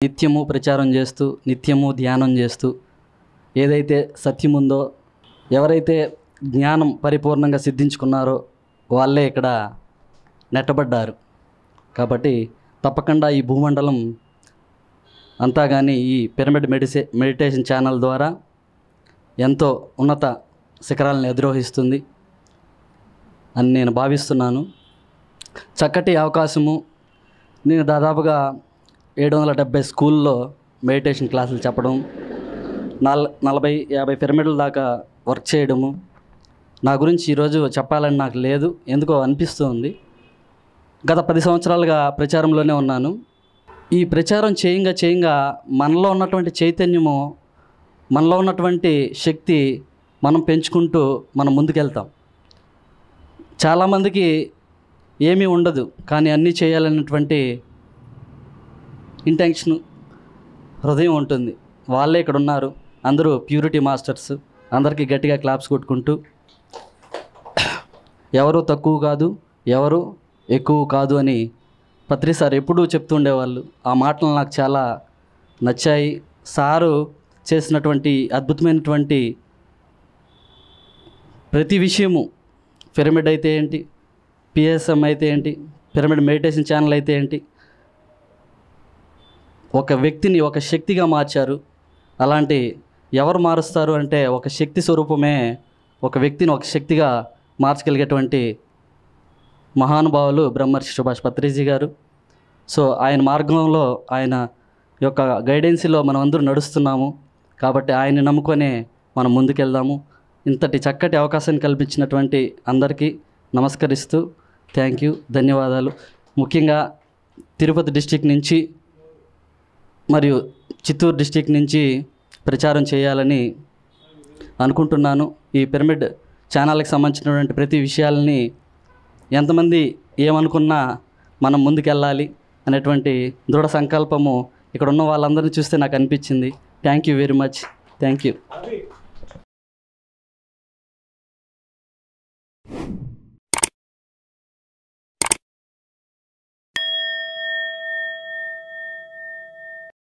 నిత్యము ప్రచారం చేస్తూ నిత్యము ధ్యానం చేస్తూ ఏదైతే సత్యం ఉందో, ఎవరైతే జ్ఞానం పరిపూర్ణంగా సిద్ధించుకున్నారో వాళ్ళే ఇక్కడ నెట్టబడ్డారు. కాబట్టి తప్పకుండా ఈ భూమండలం అంతా కానీ ఈ పిరమిడ్ మెడిటేషన్ ఛానల్ ద్వారా ఎంతో ఉన్నత శిఖరాలను అధిరోహిస్తుంది అని నేను భావిస్తున్నాను. చక్కటి అవకాశము. నేను దాదాపుగా 770 స్కూల్లో మెడిటేషన్ క్లాసులు చెప్పడం, 40-50 పిరమిడ్ల దాకా వర్క్ చేయడము. నా గురించి ఈరోజు చెప్పాలని నాకు లేదు, ఎందుకో అనిపిస్తుంది. గత 10 సంవత్సరాలుగా ప్రచారంలోనే ఉన్నాను. ఈ ప్రచారం చేయంగా మనలో ఉన్నటువంటి చైతన్యము, మనలో ఉన్నటువంటి శక్తి మనం పెంచుకుంటూ మనం ముందుకెళ్తాం. చాలామందికి ఏమీ ఉండదు, కానీ అన్నీ చేయాలన్నటువంటి ఇంటెన్షన్, హృదయం ఉంటుంది. వాళ్ళే ఇక్కడ ఉన్నారు. అందరూ ప్యూరిటీ మాస్టర్స్. అందరికీ గట్టిగా క్లాప్స్ కొట్టుకుంటూ, ఎవరు తక్కువ కాదు, ఎవరు ఎక్కువ కాదు అని పత్రి సార్ ఎప్పుడూ చెప్తుండేవాళ్ళు. ఆ మాటలు నాకు చాలా నచ్చాయి. సారు చేసినటువంటి అద్భుతమైనటువంటి ప్రతి విషయము, పిరమిడ్ అయితే ఏంటి, పిఎస్ఎం అయితే ఏంటి, పిరమిడ్ మెడిటేషన్ ఛానల్ అయితే ఏంటి, ఒక వ్యక్తిని ఒక శక్తిగా మార్చారు. అలాంటి ఎవరు మారుస్తారు అంటే ఒక శక్తి స్వరూపమే ఒక వ్యక్తిని ఒక శక్తిగా మార్చగలిగేటువంటి మహానుభావులు బ్రహ్మర్షి సుభాష్ పత్రిజీ గారు. సో ఆయన మార్గంలో, ఆయన యొక్క గైడెన్సీలో మనం అందరూ నడుస్తున్నాము. కాబట్టి ఆయన్ని నమ్ముకొనే మనం ముందుకెళ్దాము. ఇంతటి చక్కటి అవకాశాన్ని కల్పించినటువంటి అందరికీ నమస్కరిస్తూ థ్యాంక్ యూ, ధన్యవాదాలు. ముఖ్యంగా తిరుపతి డిస్టిక్ నుంచి మరియు చిత్తూరు డిస్టిక్ నుంచి ప్రచారం చేయాలని అనుకుంటున్నాను. ఈ పిరమిడ్ ఛానల్కి సంబంధించినటువంటి ప్రతి విషయాలని ఎంతమంది ఏమనుకున్నా మనం ముందుకెళ్ళాలి అనేటువంటి దృఢ సంకల్పము ఇక్కడ ఉన్న వాళ్ళందరినీ చూస్తే నాకు అనిపించింది. Thank you very much. Thank you.